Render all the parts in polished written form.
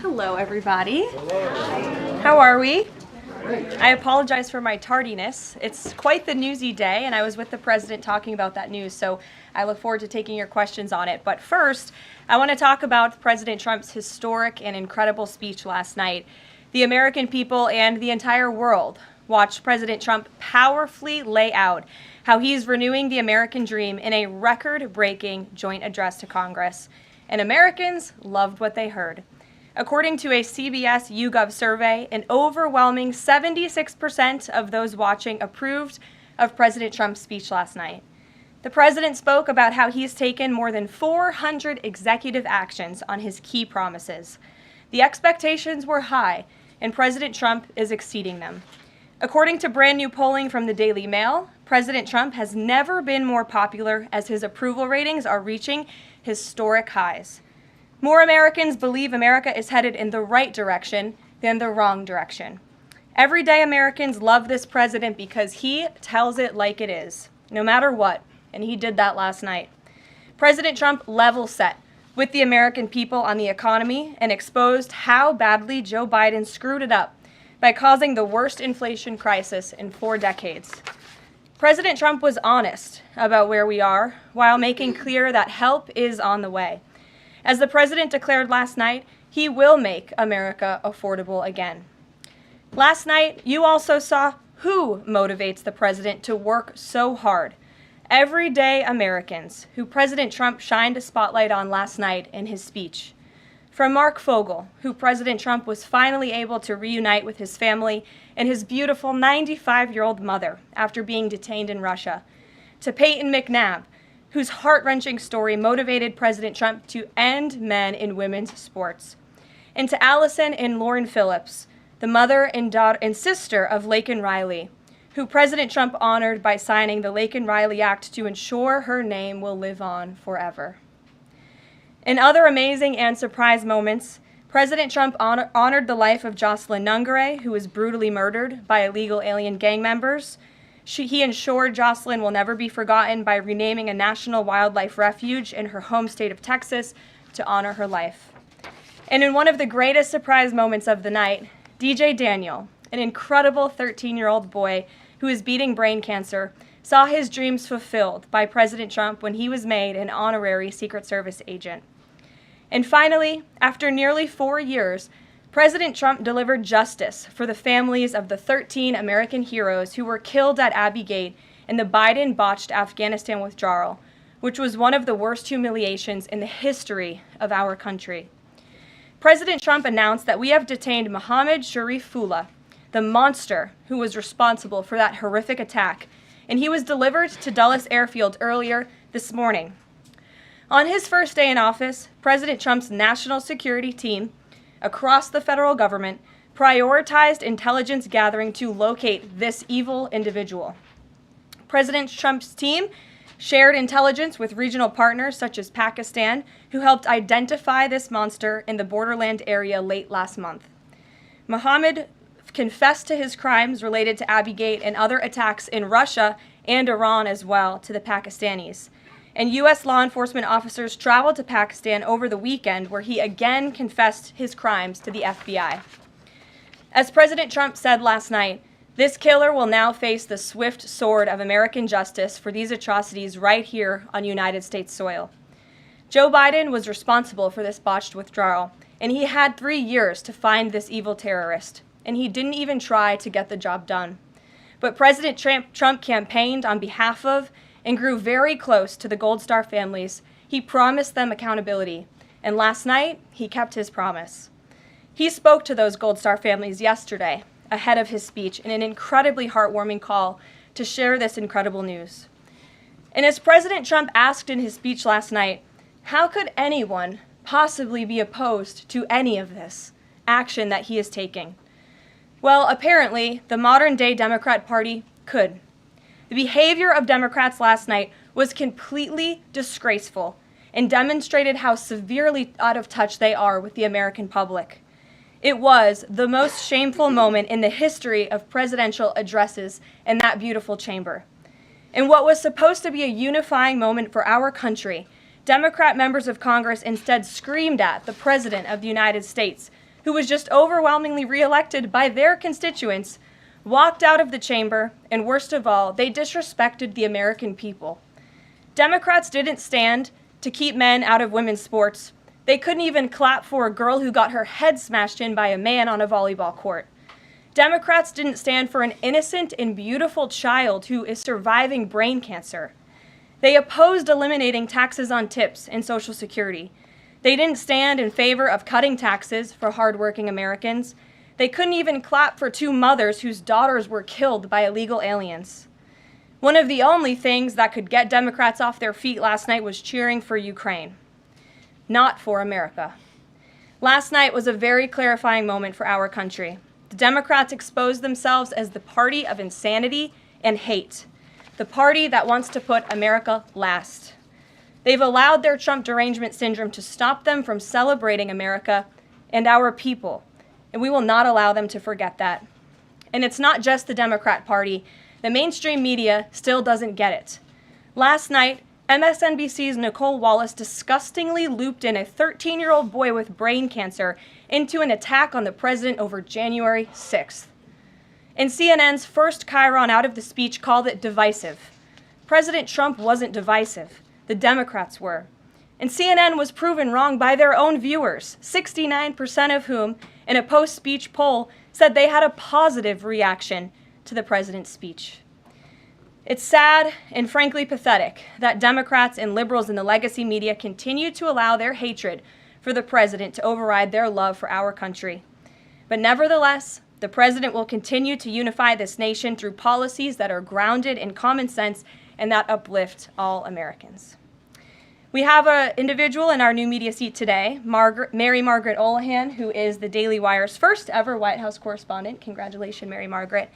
Hello, everybody. How are we? I apologize for my tardiness. It's quite the newsy day, and I was with the president talking about that news, so I look forward to taking your questions on it. But first, I want to talk about President Trump's historic and incredible speech last night. The American people and the entire world watched President Trump powerfully lay out how he's renewing the American dream in a record-breaking joint address to Congress. And Americans loved what they heard. According to a CBS YouGov survey, an overwhelming 76% of those watching approved of President Trump's speech last night. The president spoke about how he's taken more than 400 executive actions on his key promises. The expectations were high, and President Trump is exceeding them. According to brand new polling from the Daily Mail, President Trump has never been more popular as his approval ratings are reaching historic highs. More Americans believe America is headed in the right direction than the wrong direction. Everyday Americans love this president because he tells it like it is, no matter what, and he did that last night. President Trump level set with the American people on the economy and exposed how badly Joe Biden screwed it up by causing the worst inflation crisis in 4 decades. President Trump was honest about where we are while making clear that help is on the way. As the president declared last night, he will make America affordable again. Last night, you also saw who motivates the president to work so hard. Everyday Americans, who President Trump shined a spotlight on last night in his speech. From Mark Fogel, who President Trump was finally able to reunite with his family and his beautiful 95-year-old mother after being detained in Russia, to Peyton McNabb, whose heart-wrenching story motivated President Trump to end men in women's sports, and to Allison and Lauren Phillips, the mother and sister of Laken Riley, who President Trump honored by signing the Laken Riley Act to ensure her name will live on forever. In other amazing and surprise moments, President Trump honored the life of Jocelyn Nungare, who was brutally murdered by illegal alien gang members. He ensured Jocelyn will never be forgotten by renaming a national wildlife refuge in her home state of Texas to honor her life. And in one of the greatest surprise moments of the night, DJ Daniel, an incredible 13-year-old boy who is beating brain cancer, saw his dreams fulfilled by President Trump when he was made an honorary Secret Service agent. And finally, after nearly 4 years, President Trump delivered justice for the families of the 13 American heroes who were killed at Abbey Gate in the Biden-botched Afghanistan withdrawal, which was one of the worst humiliations in the history of our country. President Trump announced that we have detained Mohammed Sharifullah, the monster who was responsible for that horrific attack, and he was delivered to Dulles Airfield earlier this morning. On his first day in office, President Trump's national security team across the federal government prioritized intelligence gathering to locate this evil individual. President Trump's team shared intelligence with regional partners such as Pakistan, who helped identify this monster in the borderland area late last month. Mohammed confessed to his crimes related to Abbey Gate and other attacks in Russia and Iran as well to the Pakistanis. And U.S. law enforcement officers traveled to Pakistan over the weekend, where he again confessed his crimes to the FBI. As President Trump said last night, this killer will now face the swift sword of American justice for these atrocities right here on United States soil. Joe Biden was responsible for this botched withdrawal, and he had 3 years to find this evil terrorist, and he didn't even try to get the job done. But President Trump campaigned on behalf of and grew very close to the Gold Star families. He promised them accountability, and last night, he kept his promise. He spoke to those Gold Star families yesterday, ahead of his speech, in an incredibly heartwarming call to share this incredible news. And as President Trump asked in his speech last night, how could anyone possibly be opposed to any of this action that he is taking? Well, apparently, the modern-day Democrat Party could. The behavior of Democrats last night was completely disgraceful and demonstrated how severely out of touch they are with the American public. It was the most shameful moment in the history of presidential addresses in that beautiful chamber. In what was supposed to be a unifying moment for our country, Democrat members of Congress instead screamed at the President of the United States, who was just overwhelmingly reelected by their constituents, walked out of the chamber, and worst of all, they disrespected the American people. Democrats didn't stand to keep men out of women's sports. They couldn't even clap for a girl who got her head smashed in by a man on a volleyball court. Democrats didn't stand for an innocent and beautiful child who is surviving brain cancer. They opposed eliminating taxes on tips and Social Security. They didn't stand in favor of cutting taxes for hardworking Americans. They couldn't even clap for two mothers whose daughters were killed by illegal aliens. One of the only things that could get Democrats off their feet last night was cheering for Ukraine, not for America. Last night was a very clarifying moment for our country. The Democrats exposed themselves as the party of insanity and hate, the party that wants to put America last. They've allowed their Trump derangement syndrome to stop them from celebrating America and our people, and we will not allow them to forget that. And it's not just the Democrat Party. The mainstream media still doesn't get it. Last night, MSNBC's Nicole Wallace disgustingly looped in a 13-year-old boy with brain cancer into an attack on the president over January 6th. And CNN's first chyron out of the speech called it divisive. President Trump wasn't divisive. The Democrats were. And CNN was proven wrong by their own viewers, 69% of whom, in a post-speech poll, said they had a positive reaction to the president's speech. It's sad and frankly pathetic that Democrats and liberals in the legacy media continue to allow their hatred for the president to override their love for our country. But nevertheless, the president will continue to unify this nation through policies that are grounded in common sense and that uplift all Americans. We have an individual in our new media seat today, Mary Margaret Olahan, who is the Daily Wire's first ever White House correspondent. Congratulations, Mary Margaret.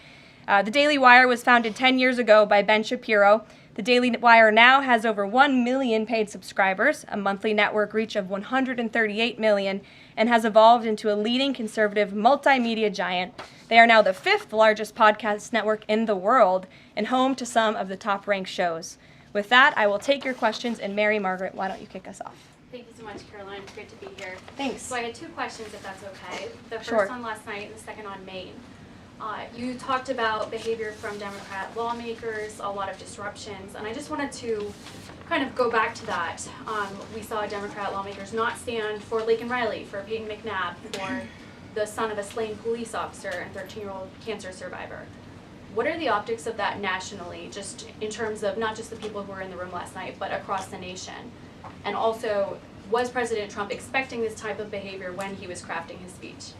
The Daily Wire was founded 10 years ago by Ben Shapiro. The Daily Wire now has over 1 million paid subscribers, a monthly network reach of 138 million, and has evolved into a leading conservative multimedia giant. They are now the 5th largest podcast network in the world and home to some of the top-ranked shows. With that, I will take your questions, and Mary Margaret, why don't you kick us off? Thank you so much, Caroline. It's great to be here. Thanks. So I had 2 questions, if that's okay. The first Sure. on last night and the second on Maine. You talked about behavior from Democrat lawmakers, a lot of disruptions, and I just wanted to kind of go back to that. We saw Democrat lawmakers not stand for Laken Riley, for Peyton McNabb, for the son of a slain police officer and 13-year-old cancer survivor. What are the optics of that nationally, just in terms of not just the people who were in the room last night, but across the nation? And also, was President Trump expecting this type of behavior when he was crafting his speech?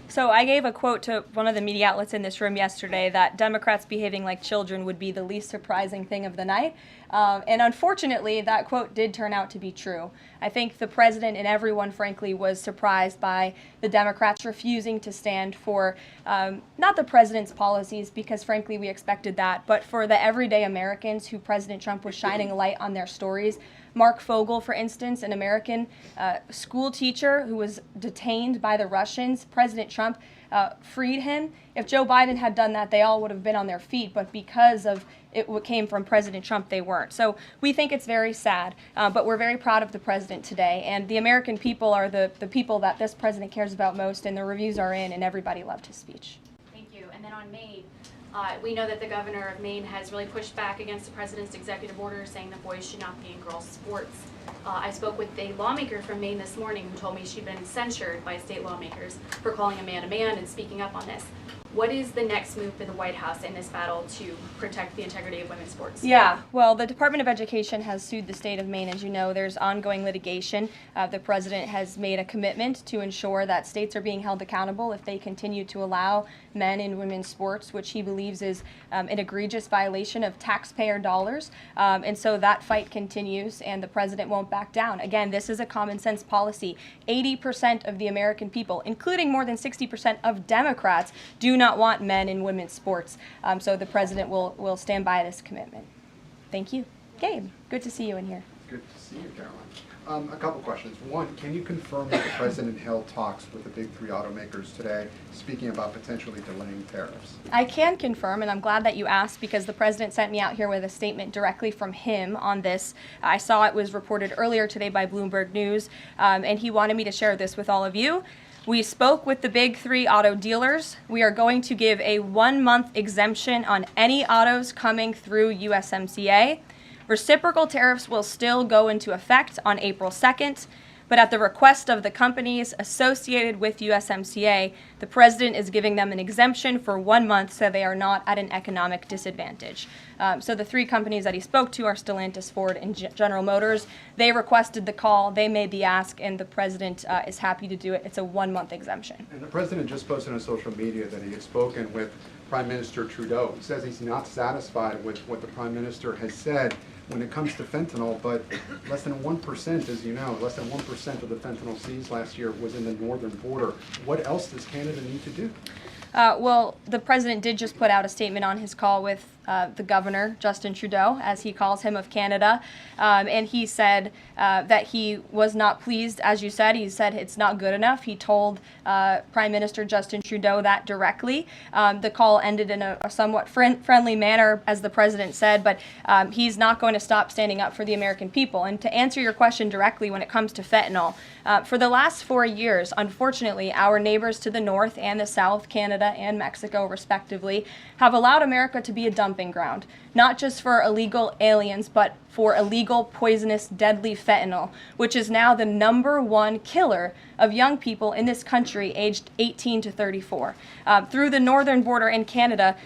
So I gave a quote to one of the media outlets in this room yesterday that Democrats behaving like children would be the least surprising thing of the night. And unfortunately, that quote did turn out to be true. I think the president and everyone, frankly, was surprised by the Democrats refusing to stand for not the president's policies, because frankly we expected that, but for the everyday Americans who President Trump was shining a light on their stories. Mark Fogel, for instance, an American school teacher who was detained by the Russians. President Trump freed him. If Joe Biden had done that, they all would have been on their feet, but because of it came from President Trump, they weren't. So we think it's very sad, but we're very proud of the president today, and the American people are the people that this president cares about most, and the reviews are in, and everybody loved his speech. Thank you. And then on Maine, we know that the governor of Maine has really pushed back against the president's executive order saying that boys should not be in girls' sports. I spoke with a lawmaker from Maine this morning who told me she'd been censured by state lawmakers for calling a man and speaking up on this. What is the next move for the White House in this battle to protect the integrity of women's sports? Yeah, well, the Department of Education has sued the state of Maine. As you know, there's ongoing litigation. The president has made a commitment to ensure that states are being held accountable if they continue to allow men in women's sports, which he believes is an egregious violation of taxpayer dollars. And so that fight continues, and the president won't back down. Again, this is a common sense policy. 80% of the American people, including more than 60% of Democrats, do not want men in women's sports. So the president will stand by this commitment. Thank you. Gabe, good to see you in here. Good to see you, Caroline. A couple questions. One, can you confirm that the President held talks with the big three automakers today, speaking about potentially delaying tariffs? I can confirm, and I'm glad that you asked because the President sent me out here with a statement directly from him on this. I saw it was reported earlier today by Bloomberg News, and he wanted me to share this with all of you. We spoke with the big three auto dealers. We are going to give a 1-month exemption on any autos coming through USMCA. Reciprocal tariffs will still go into effect on April 2nd, but at the request of the companies associated with USMCA, the President is giving them an exemption for 1 month so they are not at an economic disadvantage. So the three companies that he spoke to are Stellantis, Ford, and General Motors. They requested the call, they made the ask, and the President is happy to do it. It's a 1-month exemption. And the President just posted on social media that he had spoken with Prime Minister Trudeau. He says he's not satisfied with what the Prime Minister has said when it comes to fentanyl, but less than 1%, as you know, less than 1% of the fentanyl seized last year was in the northern border. What else does Canada need to do? Well, the President did just put out a statement on his call with the Governor, Justin Trudeau, as he calls him, of Canada, and he said that he was not pleased, as you said. He said it's not good enough. He told Prime Minister Justin Trudeau that directly. The call ended in a somewhat friendly manner, as the President said, but he's not going to stop standing up for the American people. And to answer your question directly when it comes to fentanyl, for the last 4 years, unfortunately, our neighbors to the north and the south, Canada and Mexico respectively, have allowed America to be a dumping ground, not just for illegal aliens, but for illegal, poisonous, deadly fentanyl, which is now the #1 killer of young people in this country aged 18 to 34. Through the northern border in Canada,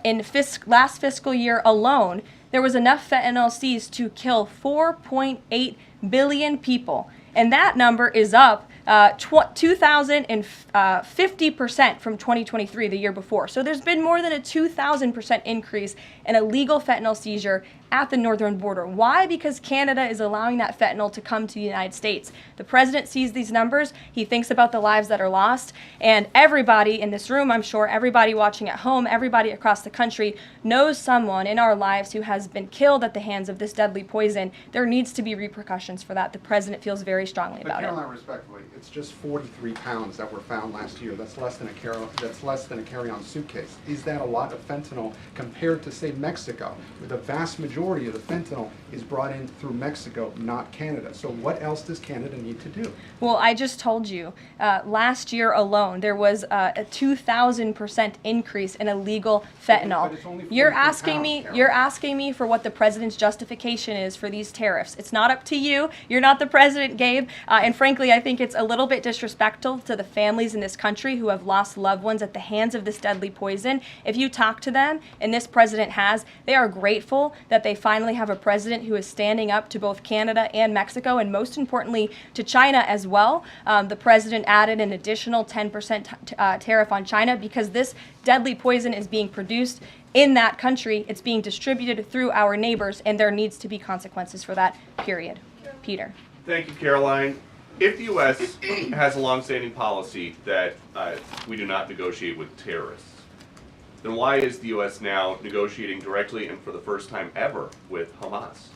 in last fiscal year alone, there was enough fentanyl seized to kill 4.8 billion people. And that number is up 2,050% from 2023, the year before. So there's been more than a 2,000% increase in illegal fentanyl seizure at the northern border. Why? Because Canada is allowing that fentanyl to come to the United States. The President sees these numbers. He thinks about the lives that are lost. And everybody in this room, I'm sure, everybody watching at home, everybody across the country knows someone in our lives who has been killed at the hands of this deadly poison. There needs to be repercussions for that. The President feels very strongly But about Caroline, respectfully, it's just 43 pounds that were found last year. That's less than a carry-on suitcase. Is that a lot of fentanyl compared to, say, Mexico, where the vast majority of the fentanyl is brought in through Mexico, not Canada? So what else does Canada need to do? Well, I just told you, last year alone, there was a 2,000% increase in illegal fentanyl. But it's only You're 43 asking pounds, me, Carol. you're asking me for what the President's justification is for these tariffs. It's not up to you. You're not the President, Gabe. And frankly, I think it's a little bit disrespectful to the families in this country who have lost loved ones at the hands of this deadly poison. If you talk to them, and this President has, they are grateful that they finally have a President who is standing up to both Canada and Mexico, and most importantly, to China as well. The President added an additional 10% tariff on China because this deadly poison is being produced in that country. It's being distributed through our neighbors, and there needs to be consequences for that, period. Peter. Thank you, Caroline. If the U.S. has a longstanding policy that we do not negotiate with terrorists, then why is the U.S. now negotiating directly and for the first time ever with Hamas?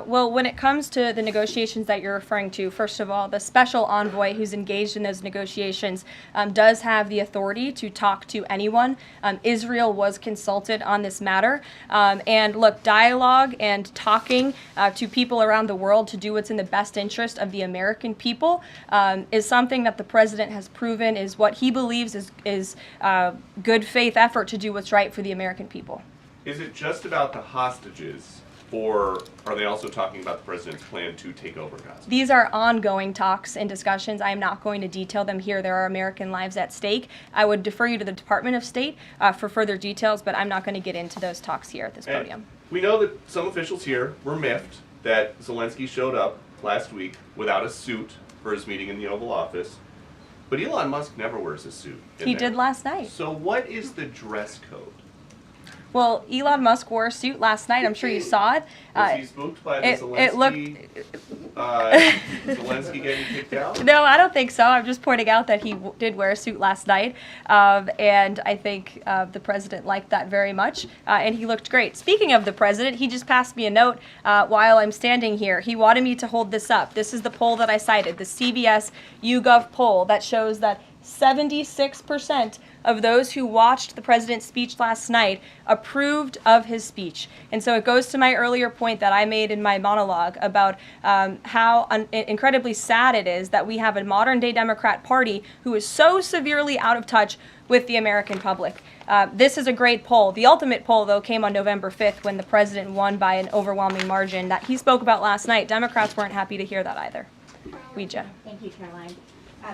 Well, when it comes to the negotiations that you're referring to, first of all, the special envoy who's engaged in those negotiations does have the authority to talk to anyone. Israel was consulted on this matter. And look, dialogue and talking to people around the world to do what's in the best interest of the American people is something that the President has proven is what he believes is good faith effort to do what's right for the American people. Is it just about the hostages, or are they also talking about the President's plan to take over Gaza? These are ongoing talks and discussions. I am not going to detail them here. There are American lives at stake. I would defer you to the Department of State for further details, but I'm not going to get into those talks here at this podium. We know that some officials here were miffed that Zelensky showed up last week without a suit for his meeting in the Oval Office, but Elon Musk never wears a suit. He did last night. So what is the dress code? Well, Elon Musk wore a suit last night. I'm sure you saw it. Was he spooked by the Zelensky getting kicked out? No, I don't think so. I'm just pointing out that he did wear a suit last night, and I think the president liked that very much, and he looked great. Speaking of the president, he just passed me a note while I'm standing here. He wanted me to hold this up. This is the poll that I cited, the CBS YouGov poll that shows that 76% of those who watched the president's speech last night approved of his speech. And so it goes to my earlier point that I made in my monologue about how incredibly sad it is that we have a modern-day Democrat Party who is so severely out of touch with the American public. This is a great poll. The ultimate poll, though, came on November 5th when the president won by an overwhelming margin that he spoke about last night. Democrats weren't happy to hear that either. Ouija. Thank you, Caroline.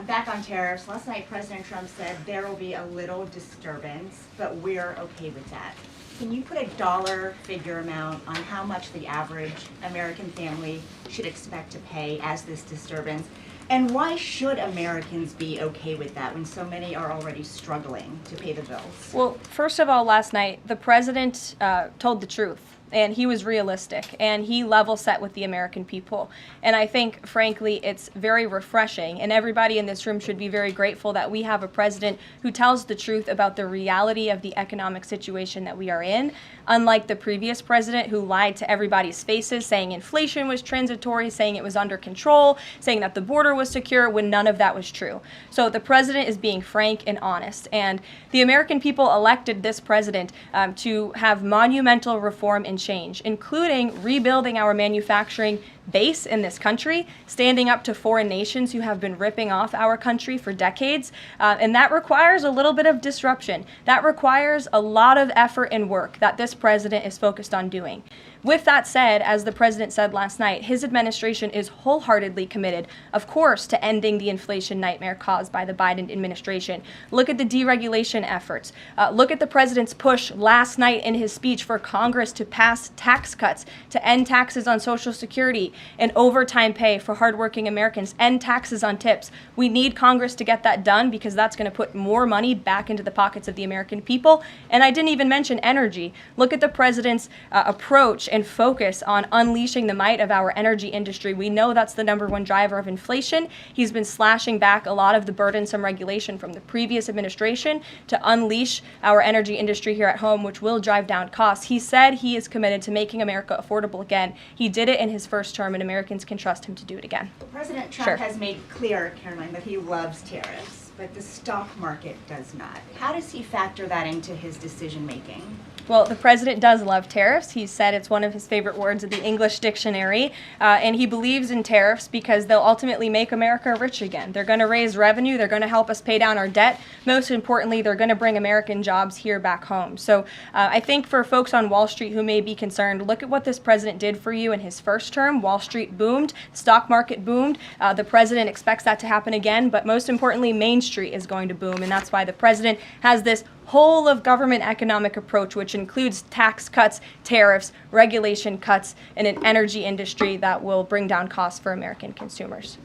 Back on tariffs, last night President Trump said there will be a little disturbance, but we're okay with that. Can you put a dollar figure amount on how much the average American family should expect to pay as this disturbance? And why should Americans be okay with that when so many are already struggling to pay the bills? Well, first of all, last night, the president told the truth. And he was realistic, and he level set with the American people. And I think, frankly, it's very refreshing, and everybody in this room should be very grateful that we have a president who tells the truth about the reality of the economic situation that we are in, unlike the previous president who lied to everybody's faces, saying inflation was transitory, saying it was under control, saying that the border was secure, when none of that was true. So the president is being frank and honest, and the American people elected this president to have monumental reform and change, including rebuilding our manufacturing base in this country, standing up to foreign nations who have been ripping off our country for decades, and that requires a little bit of disruption. That requires a lot of effort and work that this president is focused on doing. With that said, as the president said last night, his administration is wholeheartedly committed, of course, to ending the inflation nightmare caused by the Biden administration. Look at the deregulation efforts. Look at the president's push last night in his speech for Congress to pass tax cuts, to end taxes on Social Security and overtime pay for hardworking Americans, end taxes on tips. We need Congress to get that done because that's going to put more money back into the pockets of the American people. And I didn't even mention energy. Look at the president's approach and focus on unleashing the might of our energy industry. We know that's the #1 driver of inflation. He's been slashing back a lot of the burdensome regulation from the previous administration to unleash our energy industry here at home, which will drive down costs. He said he is committed to making America affordable again. He did it in his first term, and Americans can trust him to do it again. President Trump has made clear, Caroline, that he loves tariffs, but the stock market does not. How does he factor that into his decision making? Well, the president does love tariffs. He said it's one of his favorite words in the English dictionary, and he believes in tariffs because they'll ultimately make America rich again. They're going to raise revenue. They're going to help us pay down our debt. Most importantly, they're going to bring American jobs here back home. So I think for folks on Wall Street who may be concerned, look at what this president did for you in his first term. Wall Street boomed. Stock market boomed. The president expects that to happen again, but most importantly, Main Street is going to boom, and that's why the president has this whole of government economic approach, which includes tax cuts, tariffs, regulation cuts, and an energy industry that will bring down costs for American consumers.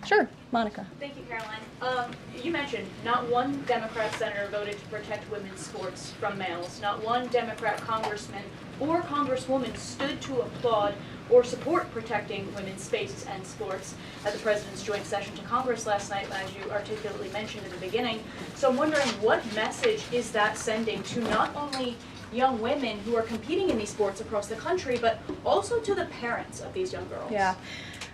Sure, Monica. Thank you, Caroline. You mentioned not one Democrat senator voted to protect women's sports from males. Not one Democrat congressman or congresswoman stood to applaud or support protecting women's spaces and sports at the president's joint session to Congress last night, as you articulately mentioned at the beginning. So I'm wondering, what message is that sending to not only young women who are competing in these sports across the country, but also to the parents of these young girls? Yeah.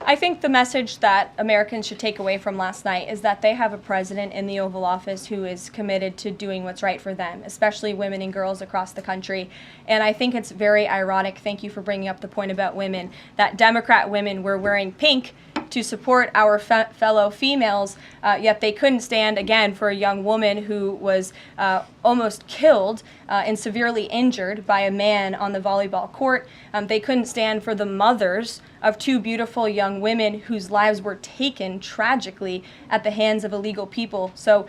I think the message that Americans should take away from last night is that they have a president in the Oval Office who is committed to doing what's right for them, especially women and girls across the country. And I think it's very ironic, thank you for bringing up the point about women, that Democrat women were wearing pink to support our fellow females, yet they couldn't stand, again, for a young woman who was almost killed and severely injured by a man on the volleyball court. They couldn't stand for the mothers of two beautiful young women whose lives were taken tragically at the hands of illegal people. So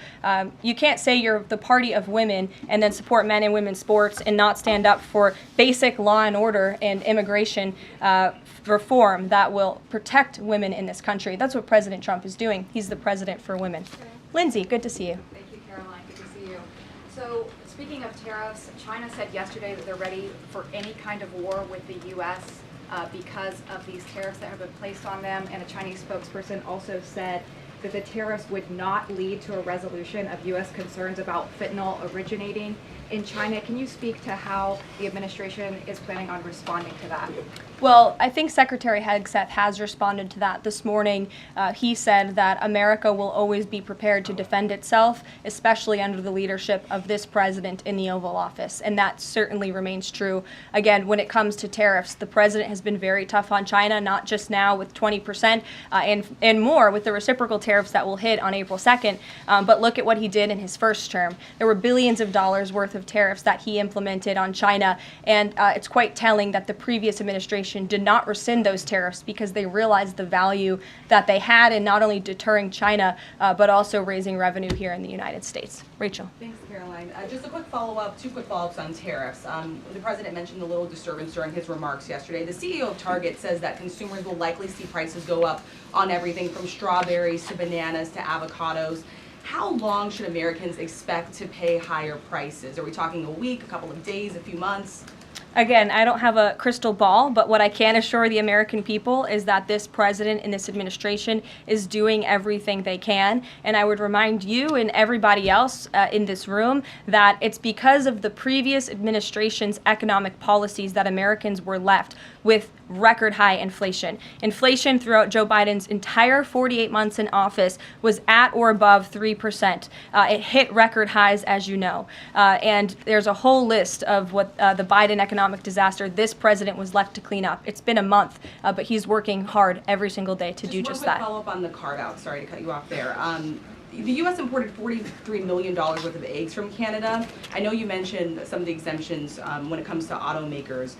you can't say you're the party of women and then support men and women's sports and not stand up for basic law and order and immigration reform that will protect women in this country. That's what President Trump is doing. He's the president for women. Lindsay, good to see you. Thank you, Caroline. Good to see you. So Speaking of tariffs, China said yesterday that they're ready for any kind of war with the U.S. Because of these tariffs that have been placed on them. And a Chinese spokesperson also said that the tariffs would not lead to a resolution of U.S. concerns about fentanyl originating in China. Can you speak to how the administration is planning on responding to that? Well, I think Secretary Hegseth has responded to that this morning. He said that America will always be prepared to defend itself, especially under the leadership of this president in the Oval Office. And that certainly remains true. Again, when it comes to tariffs, the president has been very tough on China, not just now with 20% and more with the reciprocal tariffs that will hit on April 2nd. But look at what he did in his first term. There were billions of dollars worth of tariffs that he implemented on China. And it's quite telling that the previous administration did not rescind those tariffs because they realized the value that they had in not only deterring China, but also raising revenue here in the United States. Rachel. Thanks, Caroline. Just a quick follow-up, two quick follow-ups on tariffs. The president mentioned a little disturbance during his remarks yesterday. The CEO of Target says that consumers will likely see prices go up on everything from strawberries to bananas to avocados. How long should Americans expect to pay higher prices? Are we talking a week, a couple of days, a few months? Again, I don't have a crystal ball, but what I can assure the American people is that this president and this administration is doing everything they can. And I would remind you and everybody else in this room that it's because of the previous administration's economic policies that Americans were left with record high inflation. Inflation throughout Joe Biden's entire 48 months in office was at or above 3%. It hit record highs, as you know. And there's a whole list of what the Biden economic disaster this president was left to clean up. It's been a month, but he's working hard every single day to do just that. Just one quick follow-up on the carve-out. Sorry to cut you off there. The U.S. imported $43 million worth of eggs from Canada. I know you mentioned some of the exemptions when it comes to automakers.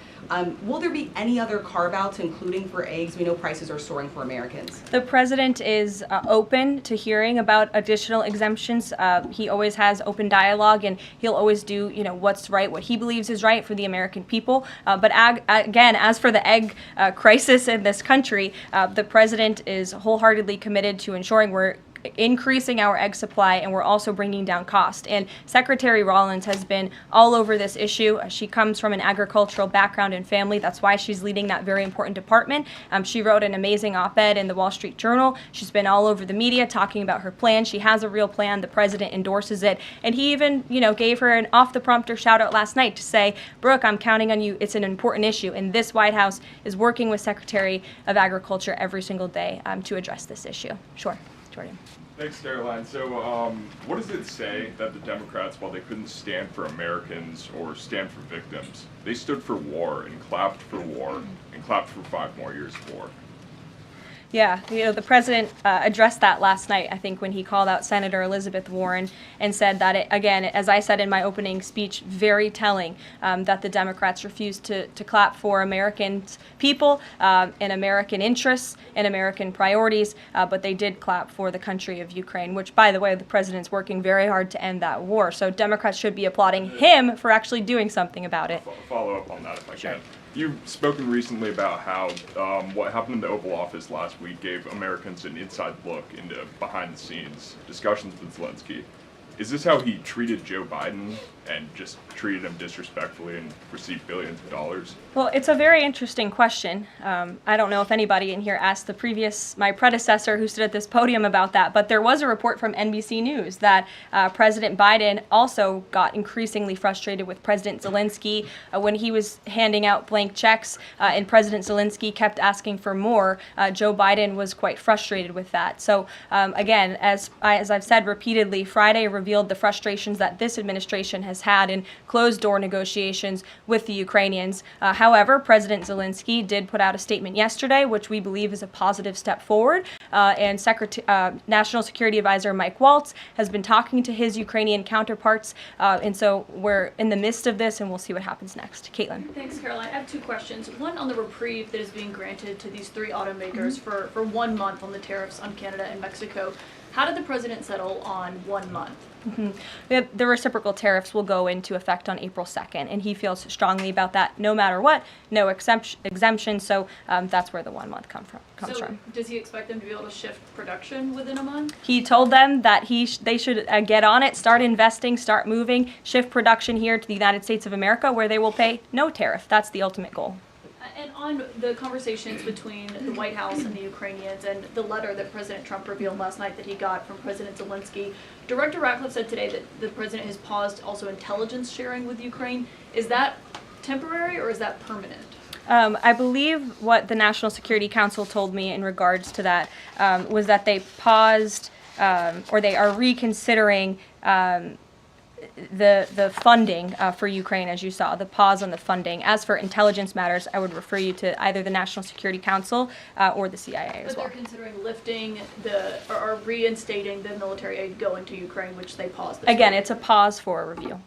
Will there be any other carve-outs, including for eggs? We know prices are soaring for Americans. The president is open to hearing about additional exemptions. He always has open dialogue, and he'll always do, what's right, what he believes is right for the American people. But again, as for the egg crisis in this country, the president is wholeheartedly committed to ensuring we're increasing our egg supply, and we're also bringing down cost. And Secretary Rollins has been all over this issue. She comes from an agricultural background and family. That's why she's leading that very important department. She wrote an amazing op-ed in the Wall Street Journal. She's been all over the media talking about her plan. She has a real plan. The president endorses it. And he even, gave her an off-the-prompter shout-out last night to say, Brooke, I'm counting on you. It's an important issue. And this White House is working with Secretary of Agriculture every single day to address this issue. Sure. Jordan. Thanks, Caroline. So, what does it say that the Democrats, while they couldn't stand for Americans or stand for victims, they stood for war and clapped for war and clapped for 5 more years of war? Yeah, the president addressed that last night, I think, when he called out Senator Elizabeth Warren and said that, again, as I said in my opening speech, very telling that the Democrats refused to clap for American people and American interests and American priorities, but they did clap for the country of Ukraine, which, by the way, the president's working very hard to end that war. So Democrats should be applauding him for actually doing something about it. Follow up on that if I Sure. can. You've spoken recently about how what happened in the Oval Office last week gave Americans an inside look into behind-the-scenes discussions with Zelensky. Is this how he treated Joe Biden and just treated him disrespectfully and received billions of dollars? Well, it's a very interesting question. I don't know if anybody in here asked my predecessor who stood at this podium about that, but there was a report from NBC News that President Biden also got increasingly frustrated with President Zelensky when he was handing out blank checks and President Zelensky kept asking for more. Joe Biden was quite frustrated with that. So again, as I've said repeatedly, Friday revealed the frustrations that this administration has had in closed-door negotiations with the Ukrainians. However, President Zelensky did put out a statement yesterday, which we believe is a positive step forward. And National Security Advisor Mike Waltz has been talking to his Ukrainian counterparts. And so we're in the midst of this, and we'll see what happens next. Caitlin. Thanks, Caroline. I have 2 questions. One on the reprieve that is being granted to these 3 automakers for 1 month on the tariffs on Canada and Mexico. How did the president settle on 1 month? The reciprocal tariffs will go into effect on April 2nd, and he feels strongly about that no matter what, no exemption, so that's where the 1 month comes from. Does he expect them to be able to shift production within a month? He told them that they should get on it, start investing, start moving, shift production here to the United States of America, where they will pay no tariff. That's the ultimate goal. And on the conversations between the White House and the Ukrainians and the letter that President Trump revealed last night that he got from President Zelensky, Director Ratcliffe said today that the president has paused also intelligence sharing with Ukraine. Is that temporary or is that permanent? I believe what the National Security Council told me in regards to that was that they paused or they are reconsidering the funding for Ukraine, as you saw, the pause on the funding. As for intelligence matters, I would refer you to either the National Security Council or the CIA as well. But they're considering lifting or reinstating the military aid going to Ukraine, which they paused. Again, it's a pause for a review.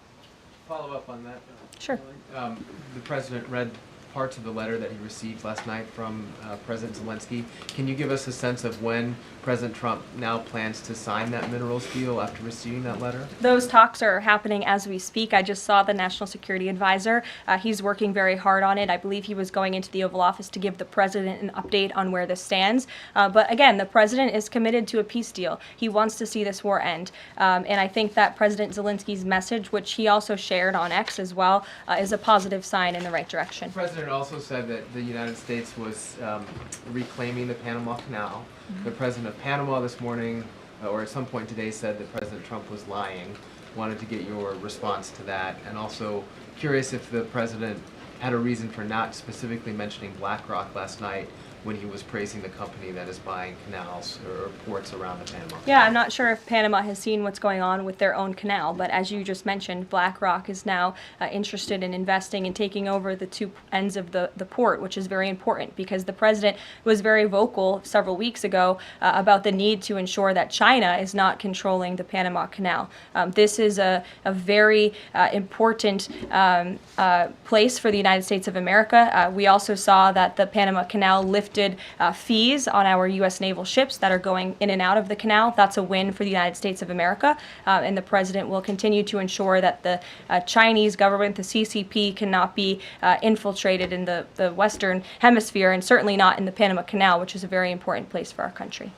Follow up on that. Sure. The president read parts of the letter that he received last night from President Zelensky. Can you give us a sense of when President Trump now plans to sign that minerals deal after receiving that letter? Those talks are happening as we speak. I just saw the National Security Advisor. He's working very hard on it. I believe he was going into the Oval Office to give the president an update on where this stands. But again, the president is committed to a peace deal. He wants to see this war end. And I think that President Zelensky's message, which he also shared on X as well, is a positive sign in the right direction. The president also said that the United States was reclaiming the Panama Canal. The president of Panama this morning, or at some point today, said that President Trump was lying. Wanted to get your response to that, and also curious if the president had a reason for not specifically mentioning BlackRock last night when he was praising the company that is buying canals or ports around the Panama. Yeah, I'm not sure if Panama has seen what's going on with their own canal, but as you just mentioned, BlackRock is now interested in investing and taking over the two ends of the port, which is very important because the president was very vocal several weeks ago about the need to ensure that China is not controlling the Panama Canal. This is a very important place for the United States of America. We also saw that the Panama Canal lifted fees on our U.S. naval ships that are going in and out of the canal. That's a win for the United States of America, and the president will continue to ensure that the Chinese government, the CCP, cannot be infiltrated in the Western Hemisphere, and certainly not in the Panama Canal, which is a very important place for our country.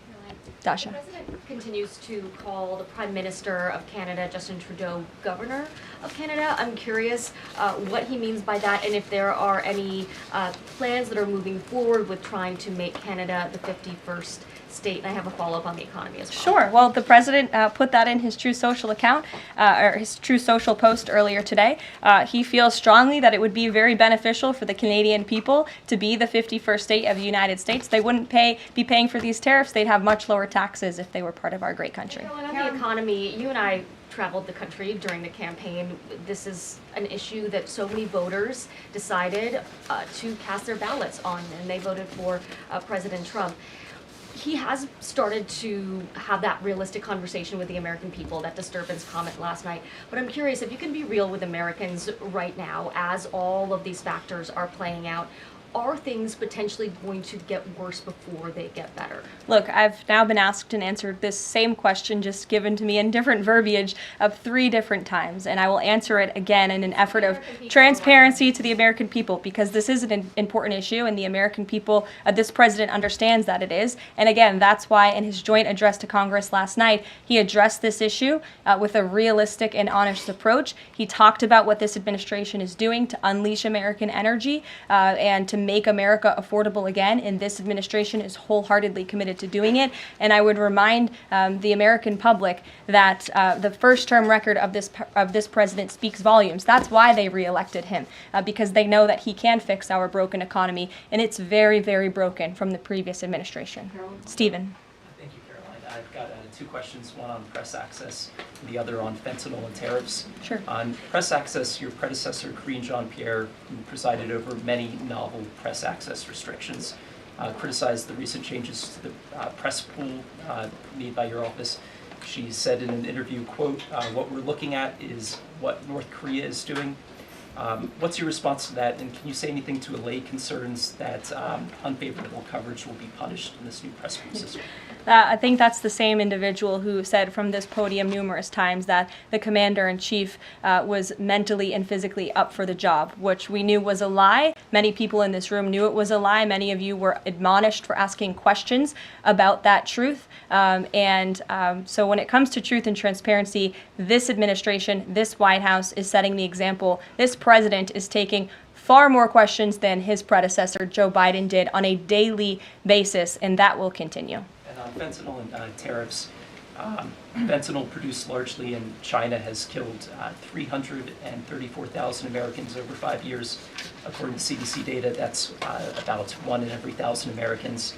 Dasha. The president continues to call the Prime Minister of Canada, Justin Trudeau, Governor of Canada. I'm curious what he means by that and if there are any plans that are moving forward with trying to make Canada the 51st state. And I have a follow-up on the economy as well. Sure. Well, the president put that in his True Social account, or his True Social post earlier today. He feels strongly that it would be very beneficial for the Canadian people to be the 51st state of the United States. They wouldn't be paying for these tariffs. They'd have much lower taxes if they were part of our great country. Carolyn, on the economy, you and I traveled the country during the campaign. This is an issue that so many voters decided to cast their ballots on, and they voted for President Trump. He has started to have that realistic conversation with the American people, that disturbance comment last night. But I'm curious if you can be real with Americans right now as all of these factors are playing out. Are things potentially going to get worse before they get better? Look, I've now been asked and answered this same question just given to me in different verbiage of 3 different times, and I will answer it again in an effort of transparency to the American people because this is an important issue and the American people, this president understands that it is. And again, that's why in his joint address to Congress last night, he addressed this issue with a realistic and honest approach. He talked about what this administration is doing to unleash American energy and to make America affordable again, and this administration is wholeheartedly committed to doing it. And I would remind the American public that the first-term record of this president speaks volumes. That's why they reelected him, because they know that he can fix our broken economy, and it's very, very broken from the previous administration. Stephen. Thank you, Caroline. I've got 2 questions, one on press access, the other on fentanyl and tariffs. Sure. On press access, your predecessor, Karine Jean-Pierre, who presided over many novel press access restrictions, criticized the recent changes to the press pool made by your office. She said in an interview, quote, what we're looking at is what North Korea is doing. What's your response to that, and can you say anything to allay concerns that unfavorable coverage will be punished in this new press pool system? I think that's the same individual who said from this podium numerous times that the commander-in-chief was mentally and physically up for the job, which we knew was a lie. Many people in this room knew it was a lie. Many of you were admonished for asking questions about that truth. So when it comes to truth and transparency, this administration, this White House is setting the example. This president is taking far more questions than his predecessor, Joe Biden, did on a daily basis, and that will continue. And on fentanyl and tariffs, fentanyl produced largely in China has killed 334,000 Americans over 5 years. According to CDC data, that's about 1 in every 1,000 Americans.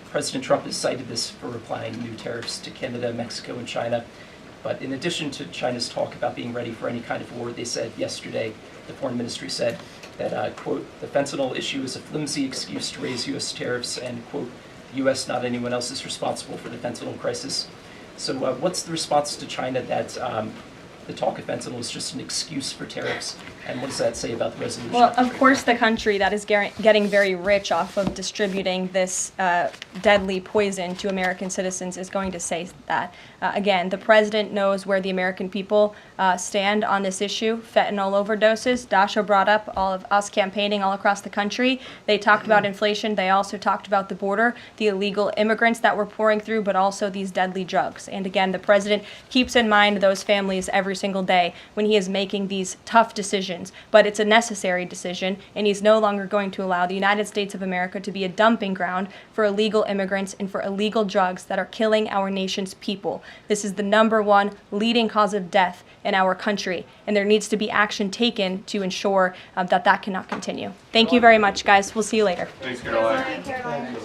President Trump has cited this for applying new tariffs to Canada, Mexico, and China. But in addition to China's talk about being ready for any kind of war, they said yesterday, the foreign ministry said that, quote, the fentanyl issue is a flimsy excuse to raise U.S. tariffs, and, quote, the U.S., not anyone else, is responsible for the fentanyl crisis. So what's the response to China that the talk of fentanyl is just an excuse for tariffs, and what does that say about the resolution? Well, of course, the country that is getting very rich off of distributing this deadly poison to American citizens is going to say that. Again, the president knows where the American people stand on this issue. Fentanyl overdoses. Dasha brought up all of us campaigning all across the country. They talked about inflation. They also talked about the border, the illegal immigrants that we're pouring through, but also these deadly drugs. And again, the president keeps in mind those families every single day when he is making these tough decisions. But it's a necessary decision, and he's no longer going to allow the United States of America to be a dumping ground for illegal immigrants and for illegal drugs that are killing our nation's people. This is the #1 leading cause of death in our country, and there needs to be action taken to ensure that cannot continue. Thank you very much, guys. We'll see you later. Thanks, Caroline.